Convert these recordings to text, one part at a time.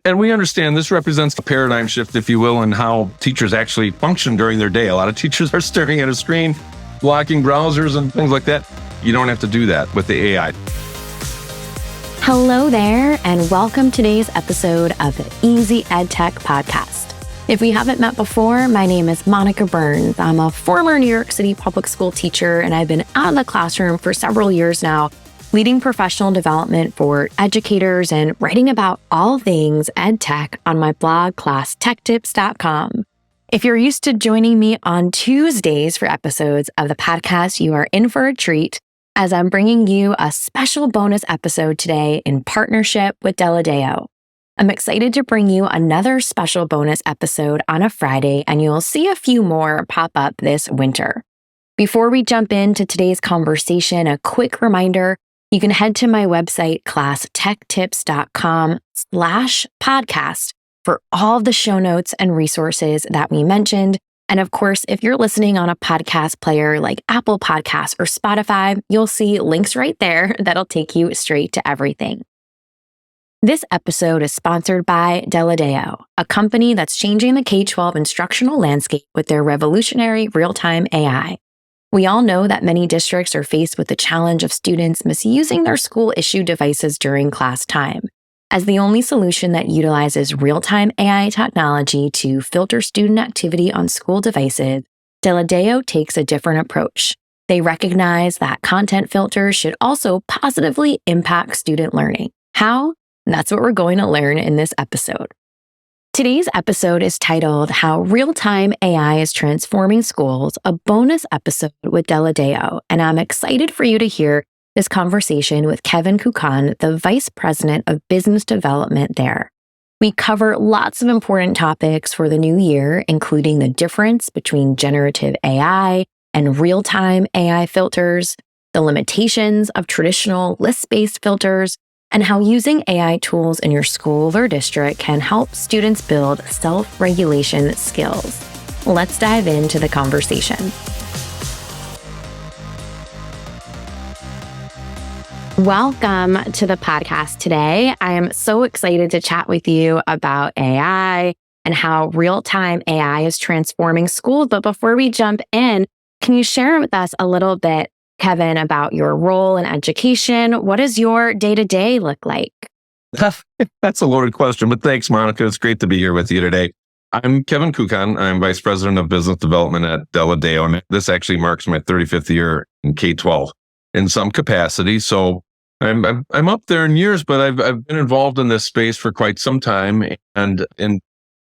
And we understand this represents a paradigm shift, if you will, in how teachers actually function during their day. A lot of teachers are staring at a screen, blocking browsers and things like that. You don't have to do that with the AI. Hello there, and welcome to today's episode of the Easy EdTech podcast. If we haven't met before, my name is Monica Burns. I'm a former New York City public school teacher, and I've been out of the classroom for several years now, leading professional development for educators and writing about all things EdTech on my blog, classtechtips.com. If you're used to joining me on Tuesdays for episodes of the podcast, you are in for a treat, as I'm bringing you a special bonus episode today in partnership with Deledao. I'm excited to bring you another special bonus episode on a Friday, and you'll see a few more pop up this winter. Before we jump into today's conversation, a quick reminder: you can head to my website, classtechtips.com/podcast, for all of the show notes and resources that we mentioned. And of course, if you're listening on a podcast player like Apple Podcasts or Spotify, you'll see links right there that'll take you straight to everything. This episode is sponsored by Deledao, a company that's changing the K-12 instructional landscape with their revolutionary real-time AI. We all know that many districts are faced with the challenge of students misusing their school-issued devices during class time. As the only solution that utilizes real-time AI technology to filter student activity on school devices, Deledao takes a different approach. They recognize that content filters should also positively impact student learning. How? That's what we're going to learn in this episode. Today's episode is titled How Real-Time AI is Transforming Schools, a bonus episode with Deledao, and I'm excited for you to hear this conversation with Kevin Kuckkan, the Vice President of Business Development there. We cover lots of important topics for the new year, including the difference between generative AI and real-time AI filters, the limitations of traditional list-based filters, and how using AI tools in your school or district can help students build self-regulation skills. Let's dive into the conversation. Welcome to the podcast today. I am so excited to chat with you about AI and how real-time AI is transforming schools. But before we jump in, can you share with us a little bit, Kevin, about your role in education? What does your day-to-day look like? That's a loaded question, but thanks, Monica. It's great to be here with you today. I'm Kevin Kuckkan. I'm Vice President of Business Development at Deledao, and this actually marks my 35th year in K-12 in some capacity. So I'm up there in years, but I've been involved in this space for quite some time, and in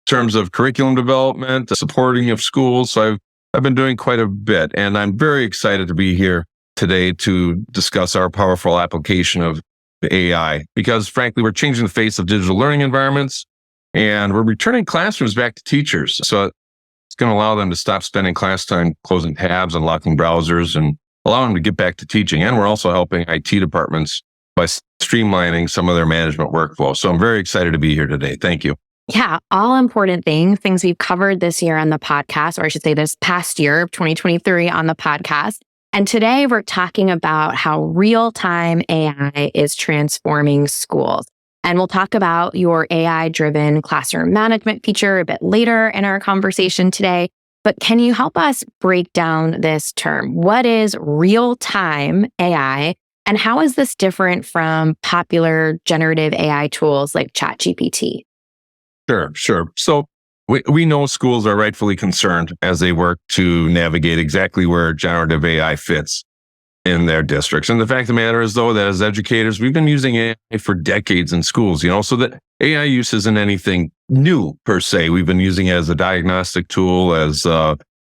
terms of curriculum development, the supporting of schools. So I've been doing quite a bit, and I'm very excited to be here today to discuss our powerful application of AI, because frankly, we're changing the face of digital learning environments, and we're returning classrooms back to teachers. So it's going to allow them to stop spending class time closing tabs, unlocking browsers, and allow them to get back to teaching. And we're also helping IT departments by streamlining some of their management workflow. So I'm very excited to be here today. Thank you. Yeah, all important things we've covered this year on the podcast, or I should say this past year, 2023 on the podcast. And today we're talking about how real-time AI is transforming schools. And we'll talk about your AI-driven classroom management feature a bit later in our conversation today. But can you help us break down this term? What is real-time AI, and how is this different from popular generative AI tools like ChatGPT? Sure. So we know schools are rightfully concerned as they work to navigate exactly where generative AI fits in their districts. And the fact of the matter is, though, that as educators, we've been using AI for decades in schools, so that AI use isn't anything new per se. We've been using it as a diagnostic tool, as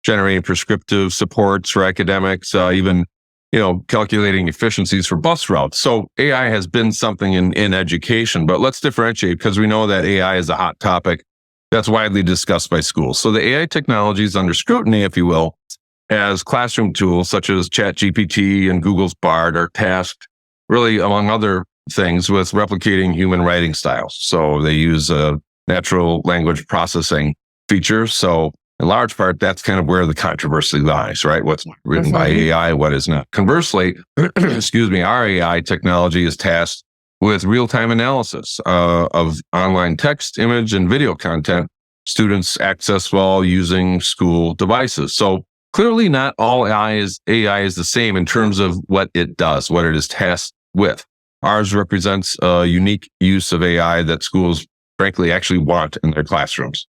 generating prescriptive supports for academics, even calculating efficiencies for bus routes. So AI has been something in education, but let's differentiate, because we know that AI is a hot topic that's widely discussed by schools. So the AI technology is under scrutiny, if you will, as classroom tools such as ChatGPT and Google's Bard are tasked, really, among other things, with replicating human writing styles. So they use natural language processing features. So in large part, that's kind of where the controversy lies, right? What's written by AI, what is not. Conversely, our AI technology is tasked with real-time analysis of online text, image, and video content students access while using school devices. So clearly not all AI is the same in terms of what it does, what it is tasked with. Ours represents a unique use of AI that schools, frankly, actually want in their classrooms.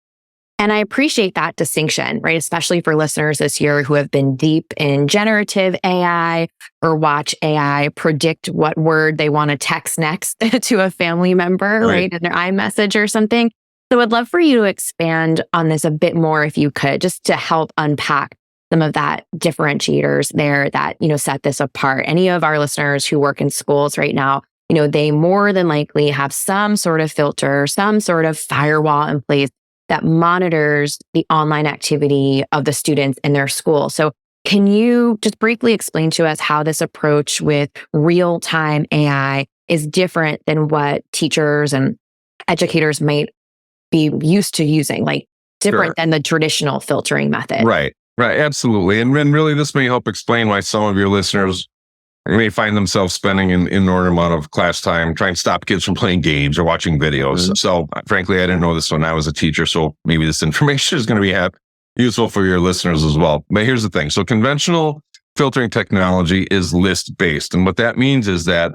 And I appreciate that distinction, right? Especially for listeners this year who have been deep in generative AI or watch AI predict what word they want to text next to a family member, right? In their iMessage or something. So I'd love for you to expand on this a bit more if you could, just to help unpack some of that differentiators there that, set this apart. Any of our listeners who work in schools right now, they more than likely have some sort of filter, some sort of firewall in place that monitors the online activity of the students in their school. So can you just briefly explain to us how this approach with real-time AI is different than what teachers and educators might be used to using, like different than the traditional filtering method? Right, absolutely. And really, this may help explain why some of your listeners may find themselves spending an inordinate amount of class time trying to stop kids from playing games or watching videos. Mm-hmm. So frankly, I didn't know this when I was a teacher. So maybe this information is going to be useful for your listeners as well. But here's the thing. So conventional filtering technology is list-based. And what that means is that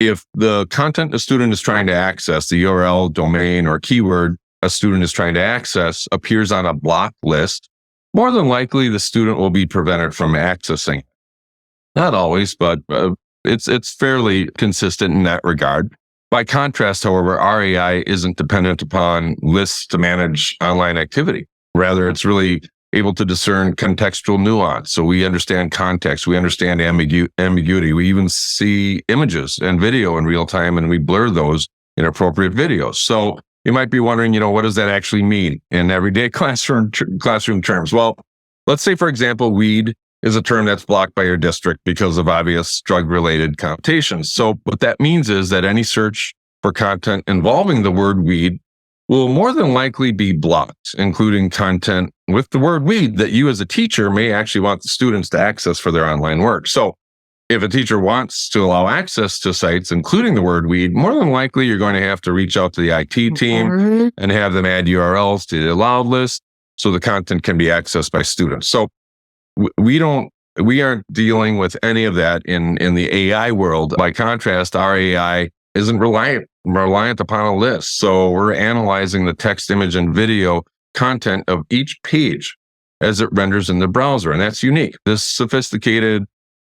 if the content a student is trying to access, the URL, domain, or keyword a student is trying to access appears on a blocked list, more than likely the student will be prevented from accessing. Not always, but it's fairly consistent in that regard. By contrast, however, our AI isn't dependent upon lists to manage online activity. Rather, it's really able to discern contextual nuance. So we understand context, we understand ambiguity. We even see images and video in real time, and we blur those in appropriate videos. So you might be wondering, what does that actually mean in everyday classroom terms? Well, let's say, for example, weed is a term that's blocked by your district because of obvious drug-related connotations. So what that means is that any search for content involving the word weed will more than likely be blocked, including content with the word weed that you as a teacher may actually want the students to access for their online work. So if a teacher wants to allow access to sites, including the word weed, more than likely you're going to have to reach out to the IT team and have them add URLs to the allowed list so the content can be accessed by students. So we aren't dealing with any of that in the AI world. By contrast, our AI isn't reliant upon a list. So we're analyzing the text, image, and video content of each page as it renders in the browser. And that's unique. This sophisticated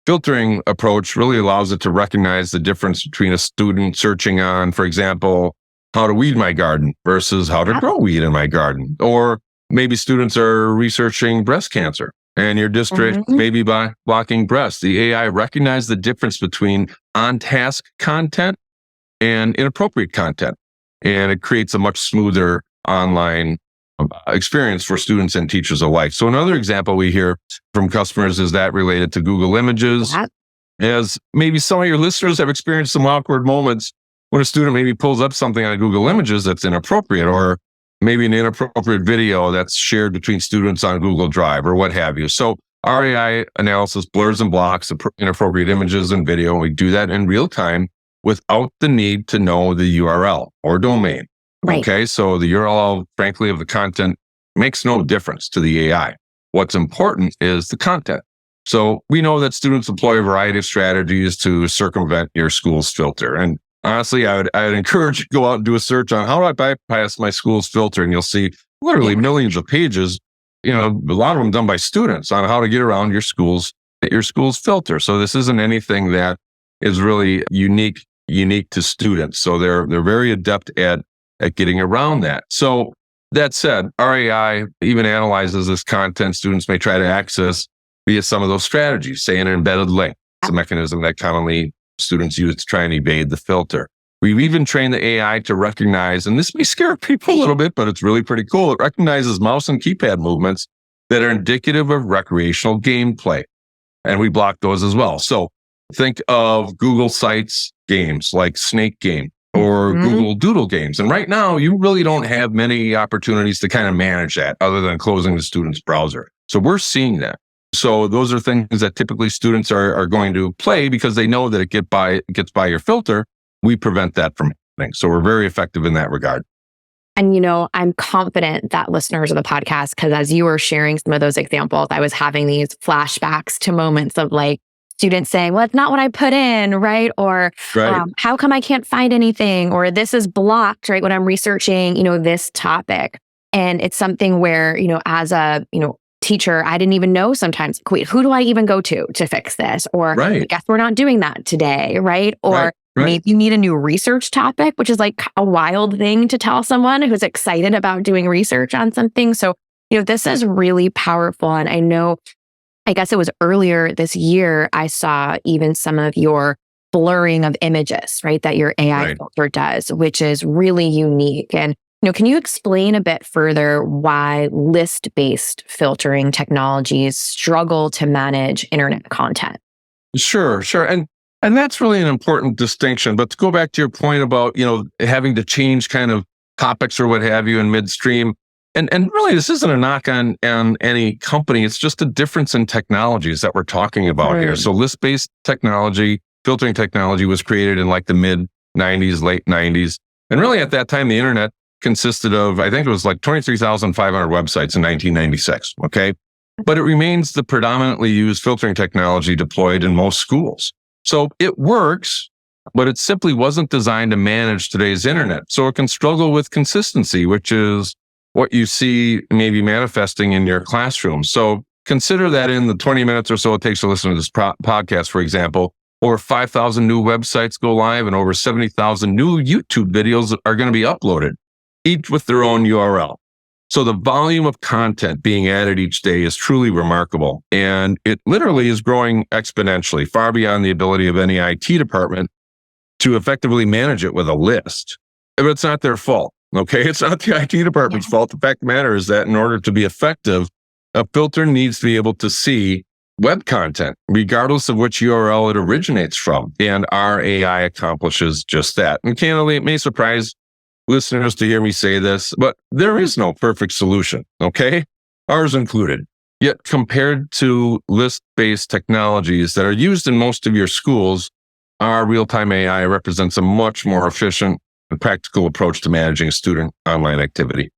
filtering approach really allows it to recognize the difference between a student searching on, for example, how to weed my garden versus how to grow weed in my garden. Or maybe students are researching breast cancer and your district may be blocking breast. The AI recognizes the difference between on-task content and inappropriate content. And it creates a much smoother online experience for students and teachers alike. So another example we hear from customers is that related to Google Images. As maybe some of your listeners have experienced some awkward moments when a student maybe pulls up something on Google Images that's inappropriate, or maybe an inappropriate video that's shared between students on Google Drive or what have you. So our AI analysis blurs and blocks inappropriate images and video, and we do that in real time without the need to know the URL or domain. Right. Okay, so the URL, frankly, of the content makes no difference to the AI. What's important is the content. So we know that students employ a variety of strategies to circumvent your school's filter. And honestly, I would encourage you to go out and do a search on how do I bypass my school's filter, and you'll see literally millions of pages, a lot of them done by students on how to get around your school's filter. So this isn't anything that is really unique to students. So they're very adept at getting around that. So that said, our AI even analyzes this content students may try to access via some of those strategies, say an embedded link. It's a mechanism that commonly students use to try and evade the filter. We've even trained the AI to recognize, and this may scare people a little bit, but it's really pretty cool. It recognizes mouse and keypad movements that are indicative of recreational gameplay. And we block those as well. So think of Google Sites games like Snake Game or Google Doodle games. And right now, you really don't have many opportunities to kind of manage that other than closing the student's browser. So we're seeing that. So those are things that typically students are going to play because they know that it gets by your filter. we prevent that from happening. So we're very effective in that regard. And, I'm confident that listeners of the podcast, because as you were sharing some of those examples, I was having these flashbacks to moments of like students saying, well, it's not what I put in, right? Or how come I can't find anything? Or this is blocked, right? When I'm researching, this topic. And it's something where, as a, teacher, I didn't even know sometimes, wait, who do I even go to fix this? Or I guess we're not doing that today, right? Or maybe you need a new research topic, which is like a wild thing to tell someone who's excited about doing research on something. So, this is really powerful. And I guess it was earlier this year, I saw even some of your blurring of images, right? That your AI filter does, which is really unique. And can you explain a bit further why list-based filtering technologies struggle to manage internet content? Sure. And that's really an important distinction. But to go back to your point about, having to change kind of topics or what have you in midstream, and really this isn't a knock on any company. It's just a difference in technologies that we're talking about here. So list-based technology, filtering technology was created in like the mid 90s, late 90s. And really at that time, the internet consisted of, I think it was like 23,500 websites in 1996, okay? But it remains the predominantly used filtering technology deployed in most schools. So it works, but it simply wasn't designed to manage today's internet. So it can struggle with consistency, which is what you see maybe manifesting in your classroom. So consider that in the 20 minutes or so it takes to listen to this podcast, for example, over 5,000 new websites go live and over 70,000 new YouTube videos are going to be uploaded, each with their own URL. So the volume of content being added each day is truly remarkable. And it literally is growing exponentially, far beyond the ability of any IT department to effectively manage it with a list. But it's not their fault, okay? It's not the IT department's fault. The fact of the matter is that in order to be effective, a filter needs to be able to see web content, regardless of which URL it originates from. And our AI accomplishes just that. And candidly, it may surprise listeners to hear me say this, but there is no perfect solution, okay? Ours included. Yet compared to list-based technologies that are used in most of your schools, our real-time AI represents a much more efficient and practical approach to managing student online activity.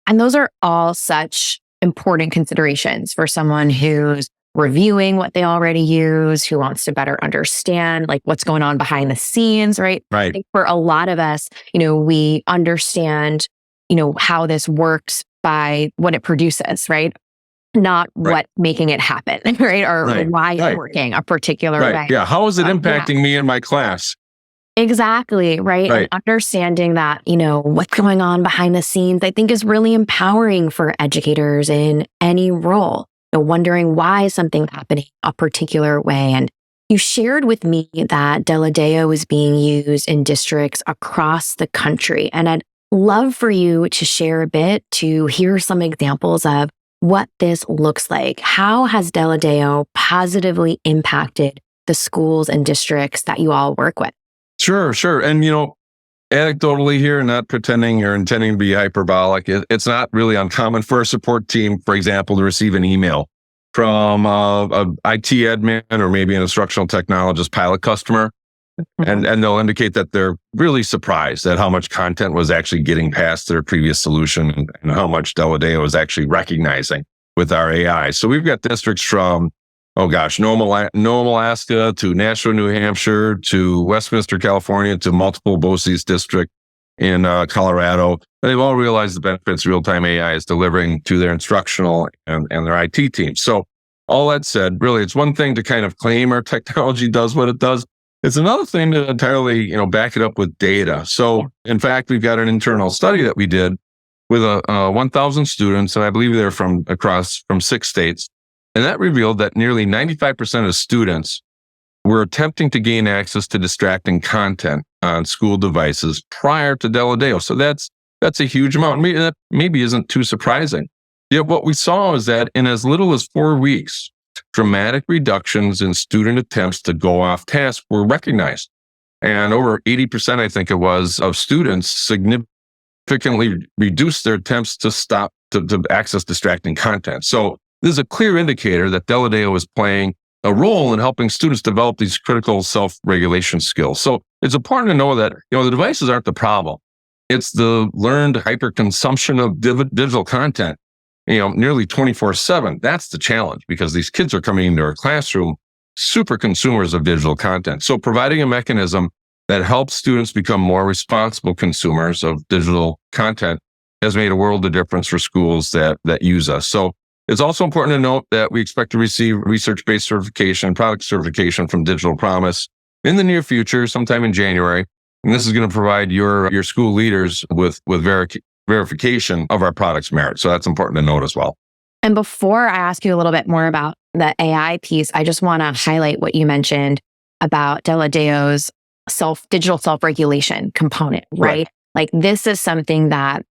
And those are all such important considerations for someone who's reviewing what they already use, who wants to better understand like what's going on behind the scenes, right? I think for a lot of us, we understand, how this works by what it produces, right? Not what making it happen, right? Or why it's working a particular way. Yeah. How is it impacting me in my class? Exactly. Right. And understanding that, what's going on behind the scenes, I think is really empowering for educators in any role. Wondering why something's happening a particular way. And you shared with me that Deledao is being used in districts across the country. And I'd love for you to share a bit to hear some examples of what this looks like. How has Deledao positively impacted the schools and districts that you all work with? Sure. And, anecdotally here, not pretending or intending to be hyperbolic, it's not really uncommon for a support team, for example, to receive an email from a IT admin or maybe an instructional technologist pilot customer. And they'll indicate that they're really surprised at how much content was actually getting past their previous solution and how much Deledao is actually recognizing with our AI. So we've got districts from Nome, Alaska, to Nashua, New Hampshire, to Westminster, California, to multiple BOCES district in Colorado. They've all realized the benefits real-time AI is delivering to their instructional and their IT teams. So all that said, really, it's one thing to kind of claim our technology does what it does. It's another thing to entirely, back it up with data. So in fact, we've got an internal study that we did with 1,000 students, and I believe they're from 6 states. And that revealed that nearly 95% of students were attempting to gain access to distracting content on school devices prior to Deledao. So that's a huge amount. Maybe that isn't too surprising. Yet what we saw is that in as little as 4 weeks, dramatic reductions in student attempts to go off task were recognized. And over 80%, I think it was, of students significantly reduced their attempts to stop to access distracting content. So this is a clear indicator that Deledao is playing a role in helping students develop these critical self-regulation skills. So it's important to know that, the devices aren't the problem. It's the learned hyperconsumption of digital content, nearly 24/7. That's the challenge, because these kids are coming into our classroom super consumers of digital content. So providing a mechanism that helps students become more responsible consumers of digital content has made a world of difference for schools that use us. So it's also important to note that we expect to receive research-based certification, product certification from Digital Promise in the near future, sometime in January. And this is going to provide your school leaders with verification of our product's merit. So that's important to note as well. And before I ask you a little bit more about the AI piece, I just want to highlight what you mentioned about Deledao's digital self-regulation component, right? Like, this is something that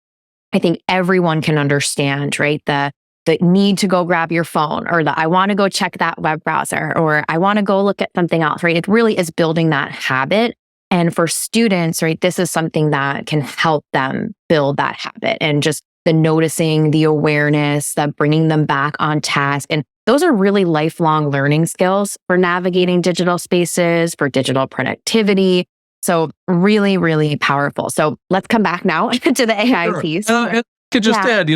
I think everyone can understand, right? The need to go grab your phone, or I want to go check that web browser, or I want to go look at something else, right? It really is building that habit. And for students, right, this is something that can help them build that habit, and just the noticing, the awareness, that bringing them back on task. And those are really lifelong learning skills for navigating digital spaces, for digital productivity. So really, really powerful. So let's come back now to the AI piece. I could just add,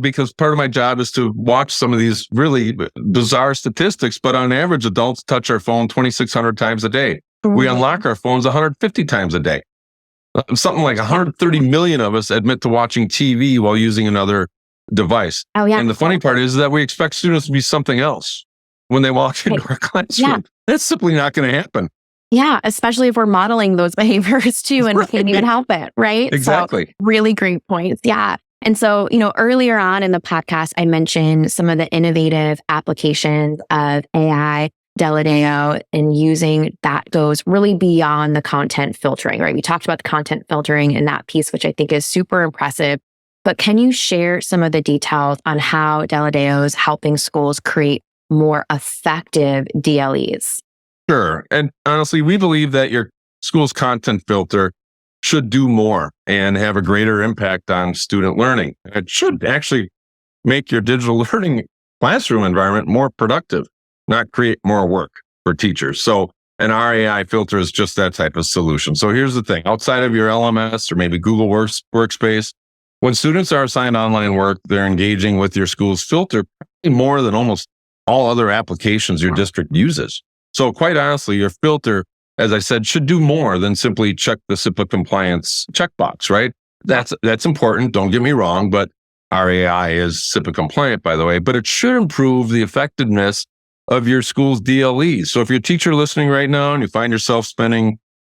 because part of my job is to watch some of these really bizarre statistics, but on average, adults touch our phone 2,600 times a day. We unlock our phones 150 times a day. Something like 130 million of us admit to watching TV while using another device. Oh, yeah. And the funny part is that we expect students to be something else when they walk into our classroom. Yeah. That's simply not going to happen. Yeah, especially if we're modeling those behaviors too, and we can't even help it, right? Exactly. So, really great points. Yeah. And so, earlier on in the podcast, I mentioned some of the innovative applications of AI, Deledao, and using that goes really beyond the content filtering, right? We talked about the content filtering in that piece, which I think is super impressive. But can you share some of the details on how Deledao is helping schools create more effective DLEs? Sure. And honestly, we believe that your school's content filter should do more and have a greater impact on student learning. It should actually make your digital learning classroom environment more productive, not create more work for teachers. So an RAI filter is just that type of solution. So here's the thing. Outside of your LMS or maybe Google Workspace, when students are assigned online work, they're engaging with your school's filter more than almost all other applications your district uses. So quite honestly, your filter, as I said, should do more than simply check the SIPA compliance checkbox, right? That's important. Don't get me wrong, but RAI is SIPA compliant, by the way, but it should improve the effectiveness of your school's DLEs. So if you're a teacher listening right now and you find yourself spending,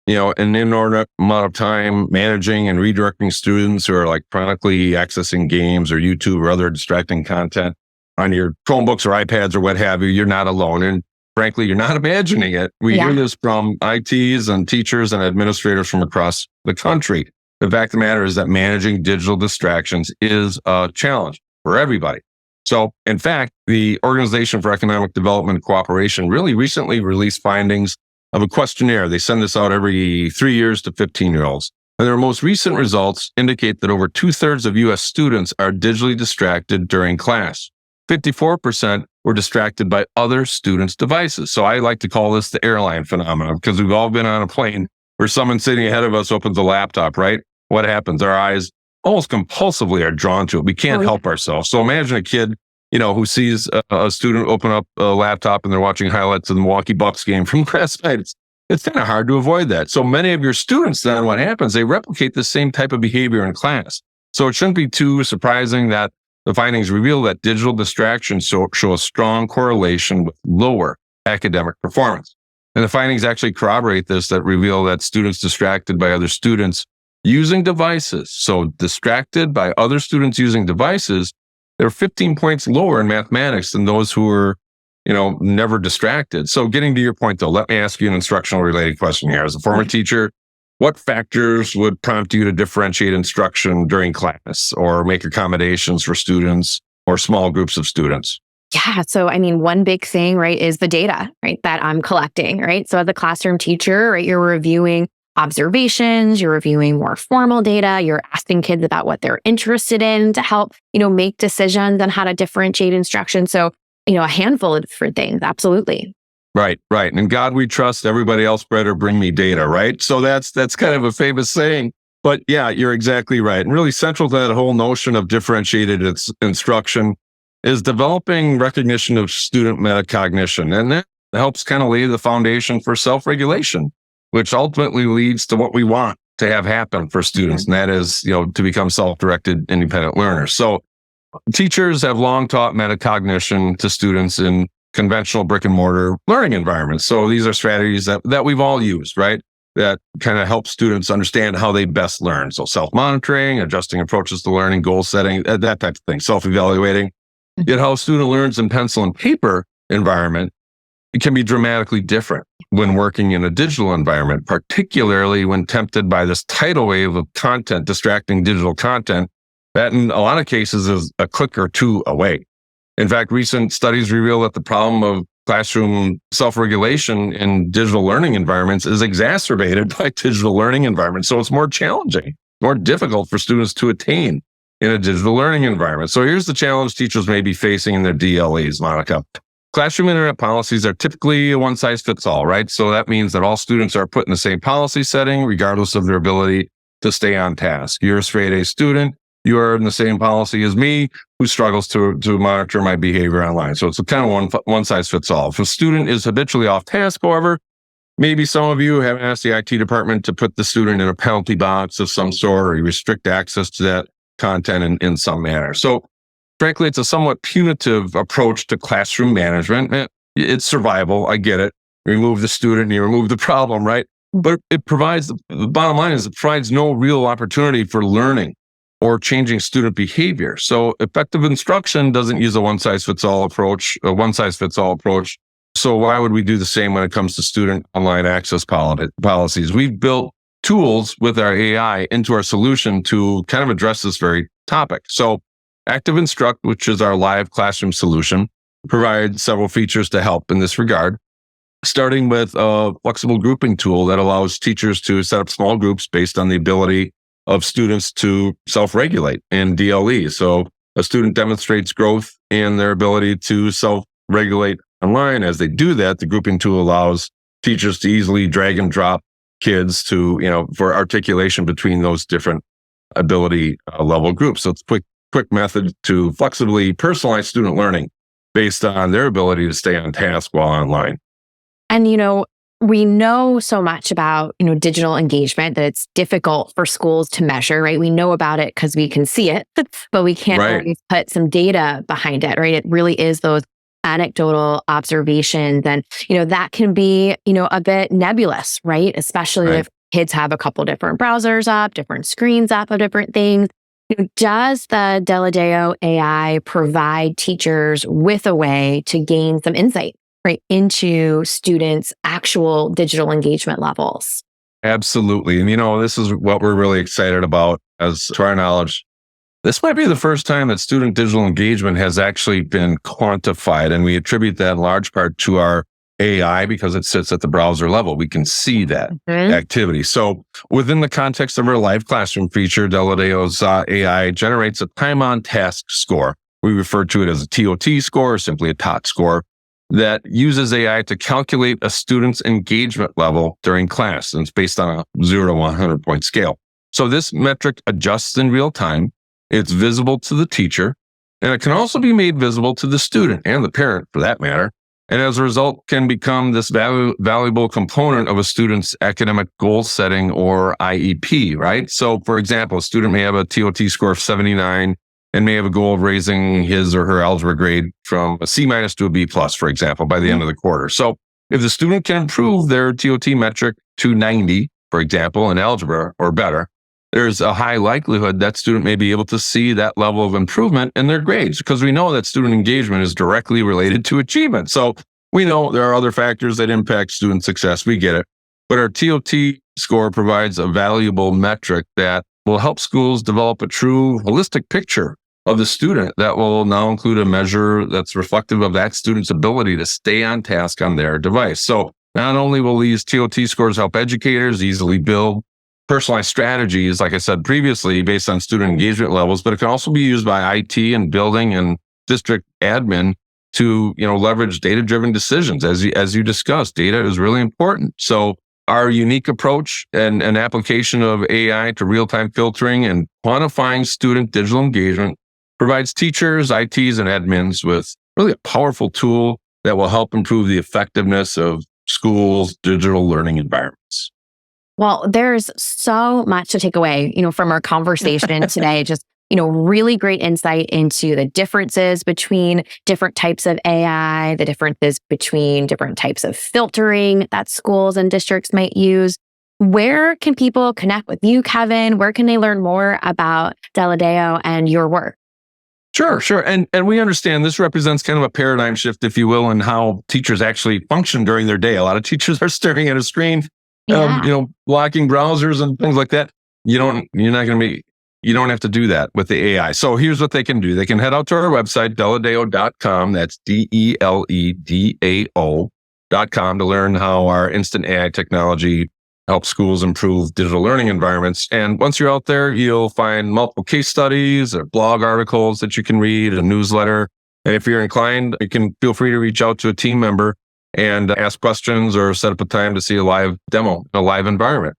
an inordinate amount of time managing and redirecting students who are like chronically accessing games or YouTube or other distracting content on your Chromebooks or iPads or what have you, you're not alone. And frankly, you're not imagining it. We hear this from ITs and teachers and administrators from across the country. The fact of the matter is that managing digital distractions is a challenge for everybody. So, in fact, the Organization for Economic Development and Cooperation really recently released findings of a questionnaire. They send this out every 3 years to 15-year-olds. And their most recent results indicate that over 2/3 of U.S. students are digitally distracted during class. 54% were distracted by other students' devices. So I like to call this the airline phenomenon, because we've all been on a plane where someone sitting ahead of us opens a laptop, right? What happens? Our eyes almost compulsively are drawn to it. We can't help ourselves. So imagine a kid, who sees a student open up a laptop and they're watching highlights of the Milwaukee Bucks game from last night. It's kind of hard to avoid that. So many of your students, then what happens? They replicate the same type of behavior in class. So it shouldn't be too surprising that the findings reveal that digital distractions show a strong correlation with lower academic performance. And the findings actually corroborate this, that reveal that students distracted by other students using devices, so distracted by other students using devices, they're 15 points lower in mathematics than those who were, never distracted. So getting to your point, though, let me ask you an instructional related question here. As a former teacher, what factors would prompt you to differentiate instruction during class or make accommodations for students or small groups of students? Yeah. So, one big thing, right, is the data, right, that I'm collecting, right? So as a classroom teacher, right, you're reviewing observations, you're reviewing more formal data, you're asking kids about what they're interested in to help, make decisions on how to differentiate instruction. So, a handful of different things. Absolutely. Right, right. And in God we trust, everybody else better bring me data, right? So that's kind of a famous saying. But yeah, you're exactly right. And really central to that whole notion of differentiated instruction is developing recognition of student metacognition. And that helps kind of lay the foundation for self-regulation, which ultimately leads to what we want to have happen for students. And that is, to become self-directed, independent learners. So teachers have long taught metacognition to students in conventional brick and mortar learning environments. So these are strategies that we've all used, right? That kind of help students understand how they best learn. So self-monitoring, adjusting approaches to learning, goal setting, that type of thing, self-evaluating. Yet how a student learns in pencil and paper environment, it can be dramatically different when working in a digital environment, particularly when tempted by this tidal wave of content, distracting digital content that in a lot of cases is a click or two away. In fact, recent studies reveal that the problem of classroom self-regulation in digital learning environments is exacerbated by digital learning environments. So it's more challenging, more difficult for students to attain in a digital learning environment. So here's the challenge teachers may be facing in their DLEs, Monica. Classroom internet policies are typically a one-size-fits-all, right? So that means that all students are put in the same policy setting, regardless of their ability to stay on task. You're a straight A student. You are in the same policy as me, who struggles to monitor my behavior online. So it's a kind of one size fits all. If a student is habitually off task, however, maybe some of you have asked the IT department to put the student in a penalty box of some sort, or you restrict access to that content in some manner. So frankly, it's a somewhat punitive approach to classroom management. It's survival. I get it. Remove the student and you remove the problem, right? But it provides, the bottom line is it provides no real opportunity for learning or changing student behavior. So effective instruction doesn't use a one-size-fits-all approach. So why would we do the same when it comes to student online access policies? We've built tools with our AI into our solution to kind of address this very topic. So Active Instruct, which is our live classroom solution, provides several features to help in this regard, starting with a flexible grouping tool that allows teachers to set up small groups based on the ability of students to self-regulate in DLE. So a student demonstrates growth in their ability to self-regulate online. As they do that, the grouping tool allows teachers to easily drag and drop kids to, for articulation between those different ability level groups. So it's a quick method to flexibly personalize student learning based on their ability to stay on task while online. And, we know so much about, digital engagement that it's difficult for schools to measure, right? We know about it because we can see it, but we can't always put some data behind it, right? It really is those anecdotal observations. And, that can be, a bit nebulous, right? Especially if kids have a couple different browsers up, different screens up of different things. Does the Deledao AI provide teachers with a way to gain some insight, right, into students' actual digital engagement levels? Absolutely. And, this is what we're really excited about, as to our knowledge. This might be the first time that student digital engagement has actually been quantified. And we attribute that in large part to our AI because it sits at the browser level. We can see that activity. So within the context of our live classroom feature, Deledao's AI generates a time on task score. We refer to it as a TOT score or simply a TOT score that uses AI to calculate a student's engagement level during class. And it's based on a 0 to 100 point scale. So this metric adjusts in real time. It's visible to the teacher, and it can also be made visible to the student and the parent for that matter. And as a result, can become this valuable component of a student's academic goal setting or IEP, right? So for example, a student may have a TOT score of 79 and may have a goal of raising his or her algebra grade from a C- to a B+, for example, by the end of the quarter. So if the student can improve their TOT metric to 90, for example, in algebra or better, there's a high likelihood that student may be able to see that level of improvement in their grades because we know that student engagement is directly related to achievement. So we know there are other factors that impact student success. We get it. But our TOT score provides a valuable metric that will help schools develop a true holistic picture of the student that will now include a measure that's reflective of that student's ability to stay on task on their device. So not only will these TOT scores help educators easily build personalized strategies, like I said previously, based on student engagement levels, but it can also be used by IT and building and district admin to, leverage data-driven decisions. As you discussed, data is really important. So our unique approach and an application of AI to real-time filtering and quantifying student digital engagement provides teachers, ITs, and admins with really a powerful tool that will help improve the effectiveness of schools' digital learning environments. Well, there's so much to take away, from our conversation today. Just, really great insight into the differences between different types of AI, the differences between different types of filtering that schools and districts might use. Where can people connect with you, Kevin? Where can they learn more about Deledao and your work? Sure. And we understand this represents kind of a paradigm shift, if you will, in how teachers actually function during their day. A lot of teachers are staring at a screen, blocking browsers and things like that. You don't have to do that with the AI. So here's what they can do. They can head out to our website, deledao.com. That's DELEDAO.com to learn how our instant AI technology help schools improve digital learning environments. And once you're out there, you'll find multiple case studies or blog articles that you can read, a newsletter. And if you're inclined, you can feel free to reach out to a team member and ask questions or set up a time to see a live demo in a live environment.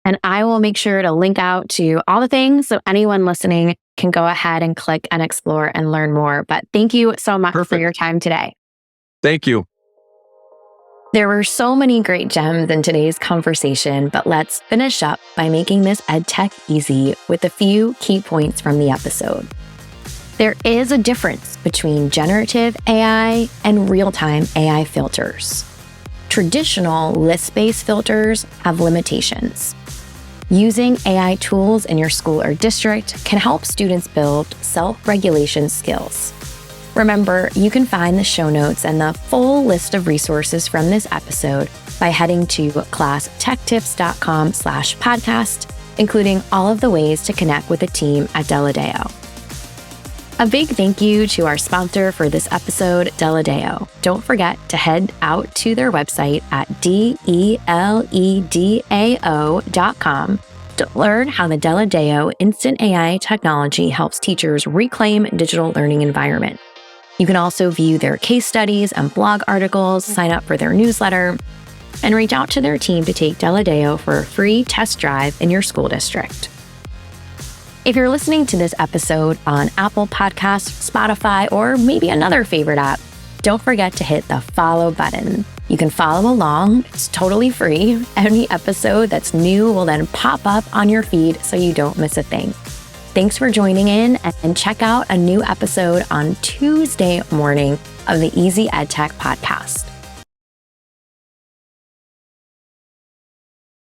And I will make sure to link out to all the things so anyone listening can go ahead and click and explore and learn more. But thank you so much for your time today. Thank you. There were so many great gems in today's conversation, but let's finish up by making this EdTech easy with a few key points from the episode. There is a difference between generative AI and real-time AI filters. Traditional list-based filters have limitations. Using AI tools in your school or district can help students build self-regulation skills. Remember, you can find the show notes and the full list of resources from this episode by heading to classtechtips.com/podcast, including all of the ways to connect with the team at Deledao. A big thank you to our sponsor for this episode, Deledao. Don't forget to head out to their website at deledao.com to learn how the Deledao Instant AI technology helps teachers reclaim digital learning environment. You can also view their case studies and blog articles, sign up for their newsletter, and reach out to their team to take Deledao for a free test drive in your school district. If you're listening to this episode on Apple Podcasts, Spotify, or maybe another favorite app, don't forget to hit the follow button. You can follow along. It's totally free. Any episode that's new will then pop up on your feed so you don't miss a thing. Thanks for joining in, and check out a new episode on Tuesday morning of the Easy EdTech podcast.